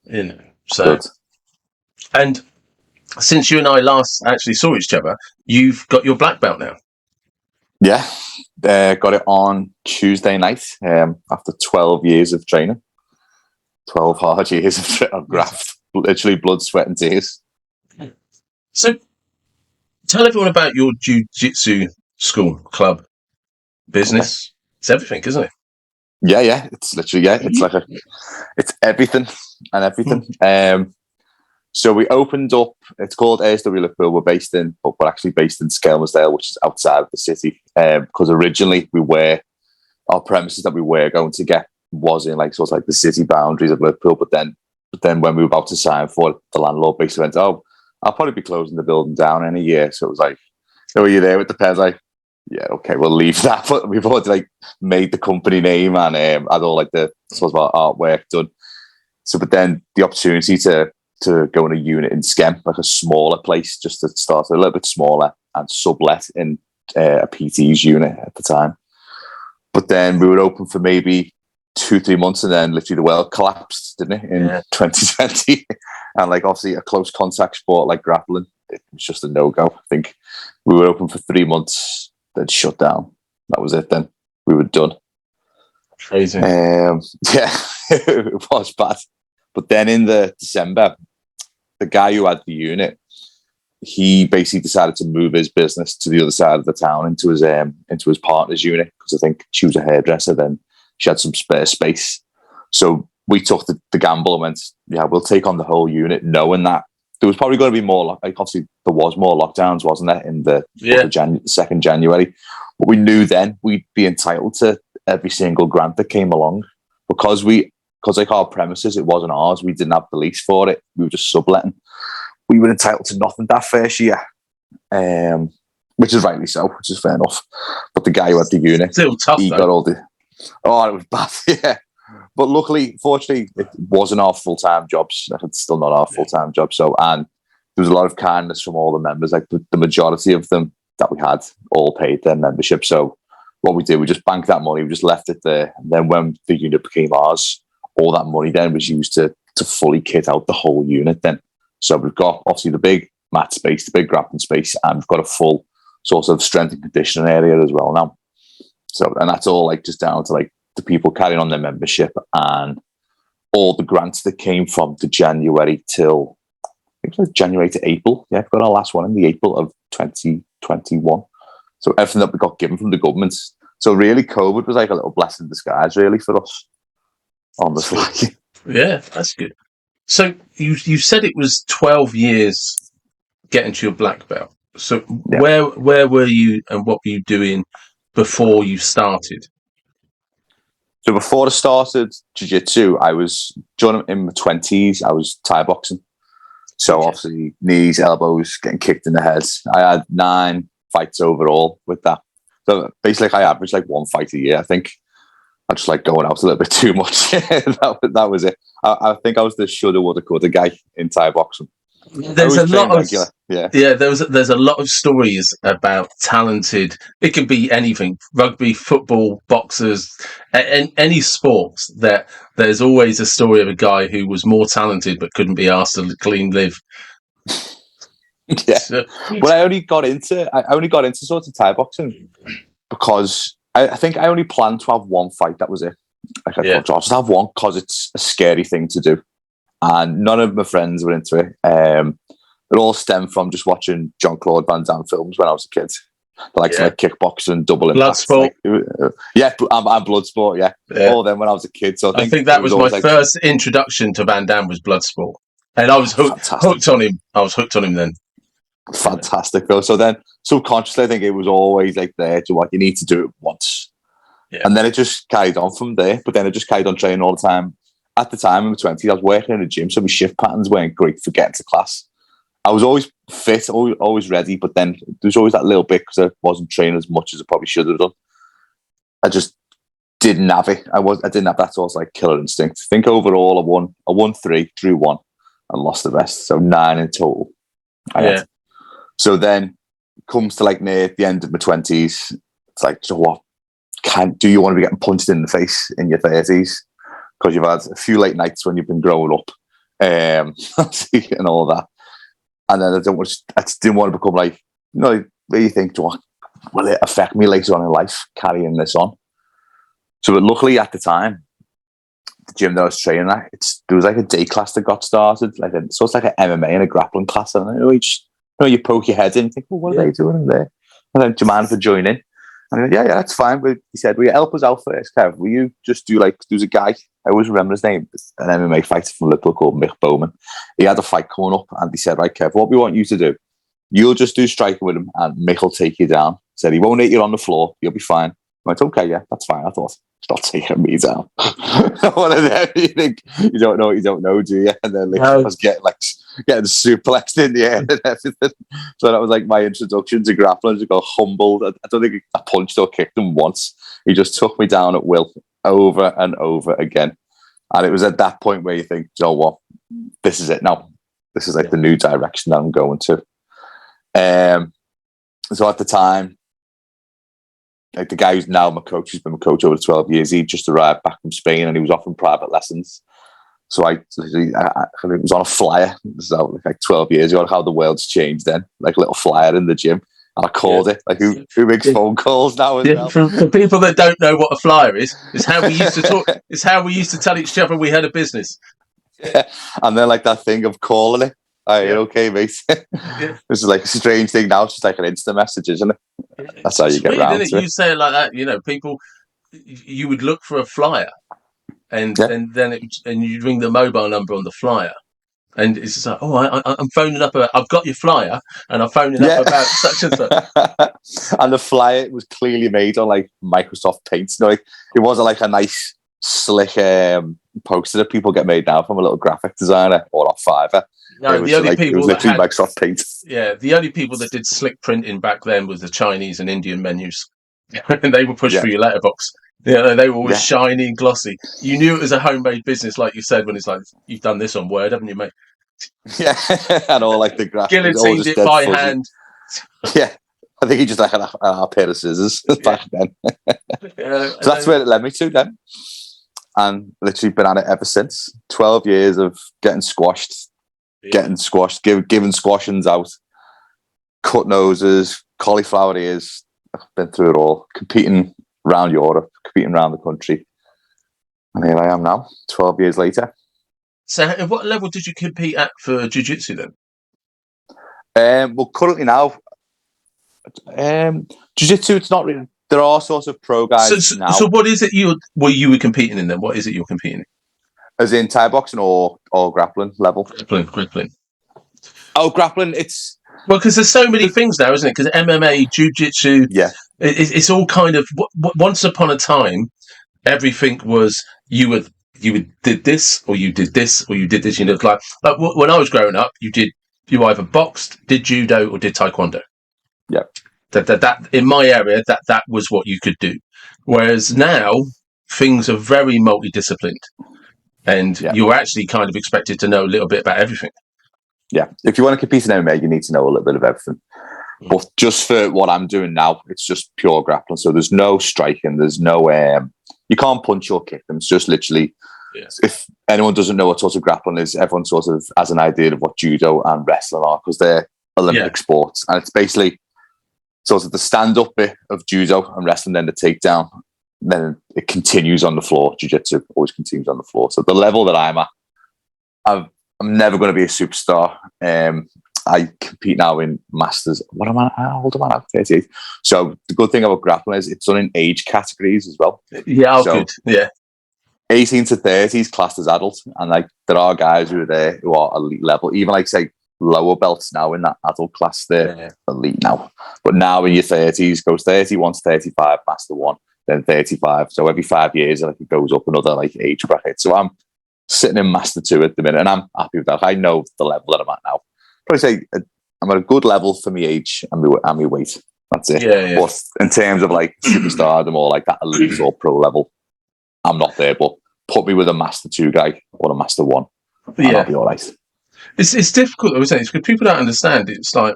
You know, so Good. and since you and I last actually saw each other, you've got your black belt now. Yeah, got it on Tuesday night after 12 years of training. 12 hard years of graft, literally blood, sweat, and tears. So, tell everyone about your jiu-jitsu school, club, business. It's everything, isn't it? Yeah. It's literally, it's like it's everything and everything. So we opened up, it's called ASW Liverpool. But we're actually based in Skelmersdale, which is outside of the city. Because originally our premises that we were going to get was in like sort of like the city boundaries of Liverpool. But then when we were about to sign for it, the landlord basically went, "Oh, I'll probably be closing the building down in a year." So it was like, "Oh, are you there with the pens?" Like, yeah, okay, we'll leave that. But we've already like made the company name and had all like the sort of artwork done. So, but then the opportunity to go in a unit in Skem, like a smaller place, just to start a little bit smaller and sublet in a PT's unit at the time. But then we were open for maybe 2-3 months, and then literally the world collapsed, didn't it, in 2020? And like obviously a close contact sport like grappling, it was just a no-go. I think we were open for 3 months, then shut down. That was it. Then we were done. Crazy. Yeah, it was bad. But then in the December, the guy who had the unit, he basically decided to move his business to the other side of the town into his partner's unit, because I think she was a hairdresser. Then she had some spare space. So we took the gamble and went, yeah, we'll take on the whole unit, knowing that there was probably going to be more. Like obviously there was more lockdowns, wasn't there, in the 2nd January. But we knew then we'd be entitled to every single grant that came along, because like our premises, it wasn't ours. We didn't have the lease for it. We were just subletting. We were entitled to nothing that first year, which is rightly so, which is fair enough. But the guy who had the unit, still tough, he got all the... Oh, it was bad, yeah. But luckily, fortunately, it wasn't our full-time jobs. It's still not our full-time job. So, and there was a lot of kindness from all the members. Like the majority of them that we had all paid their membership. So what we did, we just banked that money. We just left it there. And then when the unit became ours, all that money then was used to fully kit out the whole unit then. So we've got obviously the big mat space, the big grappling space, and we've got a full sort of strength and conditioning area as well now. So, and that's all like just down to like the people carrying on their membership and all the grants that came from the January till, I think it was like January to April. Yeah, we've got our last one in the April of 2021. So everything that we got given from the government. So really COVID was like a little blessing in disguise really for us. On the fly. Yeah, that's good. So you said it was 12 years getting to your black belt. So where were you and what were you doing before you started? So before I started jiu-jitsu, I was in my 20s. I was Thai boxing. So obviously knees, elbows, getting kicked in the head. I had 9 fights overall with that. So basically I averaged like 1 fight a year, I think. I just like going out a little bit too much. that was it. I think I was the shoulda, woulda, coulda guy in Thai boxing. There's a lot of there's a lot of stories about talented. It could be anything: rugby, football, boxers, any sports. That there's always a story of a guy who was more talented but couldn't be asked to clean live. Yeah. So, well, I only got into sort of Thai boxing because I think I only planned to have 1 fight. That was it. Like I thought, I'll just have one because it's a scary thing to do. And none of my friends were into it. It all stemmed from just watching Jean-Claude Van Damme films when I was a kid. Like kickboxing, double impact. Bloodsport. And Bloodsport, yeah. All them when I was a kid. So I think that was my first introduction to Van Damme was Bloodsport. And I was hooked on him. I was hooked on him then. Fantastic though. So then subconsciously I think it was always like there to what you need to do it once. Yeah. And then it just carried on from there. But then it just carried on training all the time. At the time in my 20s, I was working in a gym, so my shift patterns weren't great for getting to class. I was always fit, always ready, but then there was always that little bit because I wasn't training as much as I probably should have done. I just didn't have it. I didn't have that sort of like killer instinct. I think overall I won 3, drew 1, and lost the rest. So 9 in total. So then comes to like near the end of my 20s, it's like, so what? Do you want to be getting punched in the face in your 30s? Because you've had a few late nights when you've been growing up and all that. And then I didn't want to become like, where you think, will it affect me later on in life carrying this on? So, but luckily at the time, the gym that I was training at, there was like a day class that got started, so it's like an MMA and a grappling class. And you poke your head in and think, well, what are they doing in there? And then, do you mind for joining? And I went, yeah, that's fine. But he said, will you help us out first, Kev? Will you just do there's a guy, I always remember his name, an MMA fighter from Liverpool called Mick Bowman. He had a fight coming up and he said, right, Kev, what we want you to do, you'll just do striking with him and Mick will take you down. He said, he won't hit you on the floor. You'll be fine. I went, okay, yeah, that's fine. I thought, it's not taking me down. One of them, you think, you don't know what you don't know, do you? And then I was getting suplexed in the air and everything. So that was like my introduction to grappling. I got humbled. I don't think I punched or kicked him once. He just took me down at will over and over again. And it was at that point where you think, you know what, this is it now. This is like the new direction that I'm going to. So at the time, like the guy who's now my coach, who's been my coach over 12 years, he just arrived back from Spain and he was offering private lessons. So it was on a flyer. This is like 12 years ago, how the world's changed then. Like a little flyer in the gym. And I called it. Like who makes phone calls now as well? For people that don't know what a flyer is how we used to talk. It's how we used to tell each other we had a business. Yeah. And then like that thing of calling it. You're okay, mate. This is like a strange thing now. It's just like an instant message, isn't it? That's how you get around it. You say it like that, people, you would look for a flyer and then you'd ring the mobile number on the flyer. And it's just like, I'm phoning up I've got your flyer and I'm phoning up about such and such. And the flyer was clearly made on like Microsoft Paint. It wasn't like a nice, slick poster that people get made now from a little graphic designer or off Fiverr. No, the only people that had Microsoft Paint. Yeah, the only people that did slick printing back then was the Chinese and Indian menus, and they were pushed through your letterbox. Yeah, they were always shiny and glossy. You knew it was a homemade business, like you said, when it's like, you've done this on Word, haven't you, mate? Yeah, and all like the graphics. Guillotined it by hand. Yeah, I think he just like a pair of scissors back then. So that's where it led me to then. And literally been at it ever since. 12 years of getting squashed, giving squashings out, cut noses, cauliflower ears. I've been through it all, competing around Europe, competing around the country. And here I am now, 12 years later. So at what level did you compete at for jiu-jitsu then? Well, currently now, jiu-jitsu, it's not really, there are sorts of pro guys now. So what is it you were competing in then? What is it you're competing in? As in Thai boxing or grappling level? Grappling. Oh, grappling, it's... Well, because there's so many things now, isn't it? Because MMA, jiu-jitsu, it's all kind of... Once upon a time, everything was you did this, or you did this, or you did this. Like when I was growing up, you either boxed, did judo, or did taekwondo. Yeah. That in my area, that was what you could do. Whereas now, things are very multidisciplined. And you're actually kind of expected to know a little bit about everything. Yeah. If you want to compete in MMA, you need to know a little bit of everything. But just for what I'm doing now, it's just pure grappling. So there's no striking. There's no... you can't punch or kick them. It's just literally... If anyone doesn't know what sort of grappling is, everyone sort of has an idea of what judo and wrestling are because they're Olympic sports. And it's basically sort of the stand-up bit of judo and wrestling, then the takedown. Then it continues on the floor. Jiu-jitsu always continues on the floor. So the level that I'm at, I'm never going to be a superstar. I compete now in masters. How old am I now? 38. So the good thing about grappling is it's done in age categories as well. Yeah, good. Yeah. 18 to 30s classed as adults, and like there are guys who are there who are elite level. Even like say lower belts now in that adult class, they're elite now. But now in your 30s, goes 31 to 35, master one. Then 35. So every 5 years, like it goes up another like age bracket. So I'm sitting in Master 2 at the minute, and I'm happy with that. I know the level that I'm at now. Probably say I'm at a good level for my age and my weight. That's it. Yeah. But in terms of like superstardom or like that elite or pro level, I'm not there. But put me with a Master 2 guy or a Master 1, and I'll be all right. It's difficult, I was saying, because people don't understand. It's like,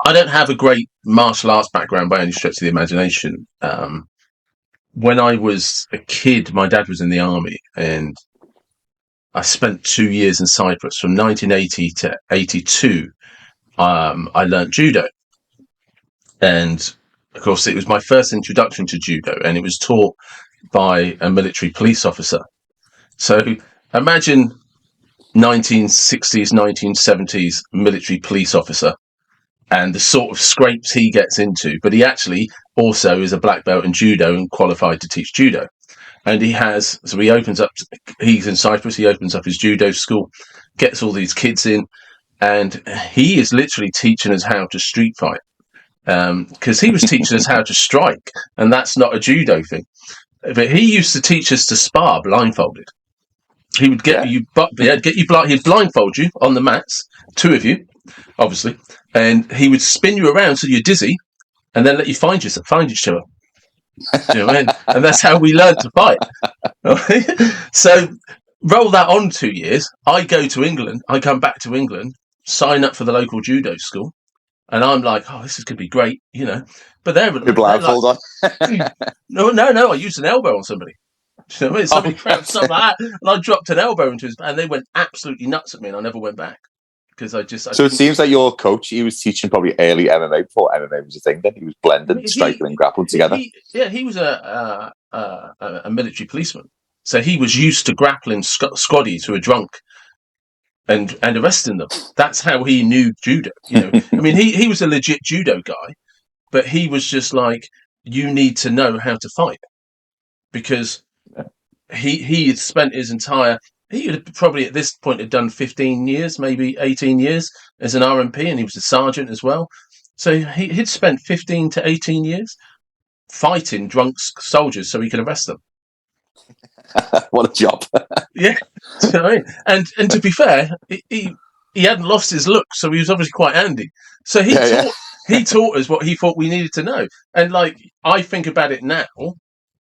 I don't have a great martial arts background by any stretch of the imagination. When I was a kid, my dad was in the army, and I spent 2 years in Cyprus from 1980 to 82. I learnt judo, and of course, it was my first introduction to judo, and it was taught by a military police officer. So imagine 1960s, 1970s military police officer and the sort of scrapes he gets into. But he actually also is a black belt in judo and qualified to teach judo. And he's in Cyprus, he opens up his judo school, gets all these kids in, and he is literally teaching us how to street fight. Because he was teaching us how to strike, and that's not a judo thing. But he used to teach us to spar blindfolded. He would get you, he'd blindfold you on the mats, two of you, obviously, and he would spin you around so you're dizzy, and then let you find each other. Do you know what I mean? And that's how we learned to fight. So roll that on 2 years. I go to England. I come back to England, sign up for the local judo school, and I'm like, oh, this is going to be great, you know. But they're blindfold like, on. No. I used an elbow on somebody. You know what I mean? Somebody grabbed something like that, and I dropped an elbow into his, and they went absolutely nuts at me, and I never went back because So it seems like your coach, he was teaching probably early MMA before MMA was a thing. Then he was blending striking and grappling together. He was a military policeman, so he was used to grappling squaddies who were drunk and arresting them. That's how he knew judo. You know, I mean, he was a legit judo guy, but he was just like, you need to know how to fight because he had spent his entire. He had probably at this point had done 15 years, maybe 18 years as an RMP, and he was a sergeant as well. So he'd spent 15 to 18 years fighting drunk soldiers so he could arrest them. What a job! Yeah, you know what I mean? And to be fair, he hadn't lost his look, so he was obviously quite handy. So he taught us what he thought we needed to know. And like I think about it now,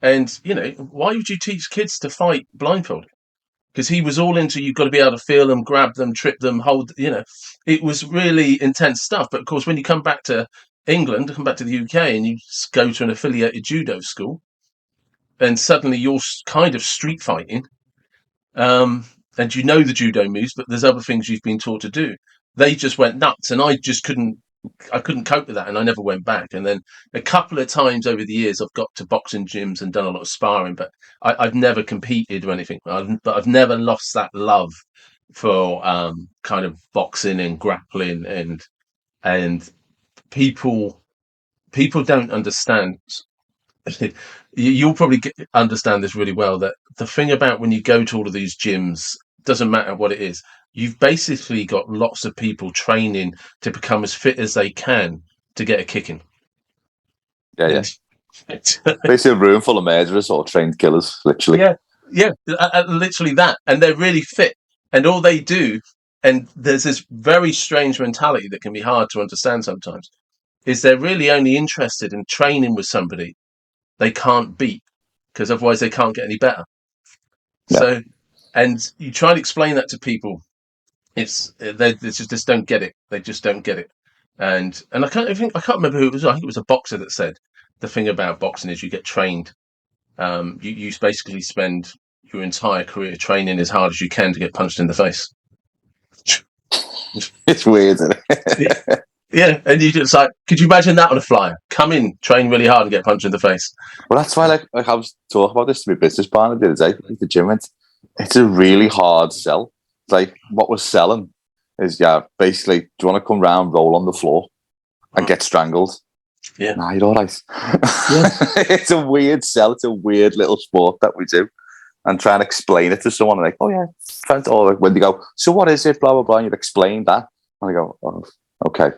and you know, why would you teach kids to fight blindfolded? Because he was all into you've got to be able to feel them, grab them, trip them, hold. You know, it was really intense stuff. But of course, when you come back to England, come back to the UK, and you go to an affiliated judo school, and suddenly you're kind of street fighting, and you know the judo moves, but there's other things you've been taught to do. They just went nuts, and I just couldn't cope with that, and I never went back. And then a couple of times over the years, I've got to boxing gyms and done a lot of sparring, but I've never competed or anything. But I've never lost that love for kind of boxing and grappling, and people don't understand. You'll probably understand this really well, that the thing about when you go to all of these gyms, doesn't matter what it is, you've basically got lots of people training to become as fit as they can to get a kicking. Yeah. Basically a room full of murderers or trained killers, literally. Yeah, literally that. And they're really fit. And all they do, and there's this very strange mentality that can be hard to understand sometimes, is they're really only interested in training with somebody they can't beat, because otherwise they can't get any better. Yeah. So, and you try to explain that to people, they just don't get it. They just don't get it. And I can't remember who it was. I think it was a boxer that said the thing about boxing is you get trained. You basically spend your entire career training as hard as you can to get punched in the face. It's weird, isn't it? Yeah, and you just like, could you imagine that on a flyer? Come in, train really hard, and get punched in the face. Well, that's why, like I was talking about this to my business partner the other day. Like the gym went, it's a really hard sell. It's like what we're selling is, basically, do you want to come round, roll on the floor, and get strangled? Yeah, nah, you're all right. Yeah. It's a weird sell. It's a weird little sport that we do, and try and explain it to someone. And like, oh yeah, or like when they go, so what is it? Blah blah blah. And you explain that, and I go, oh, okay.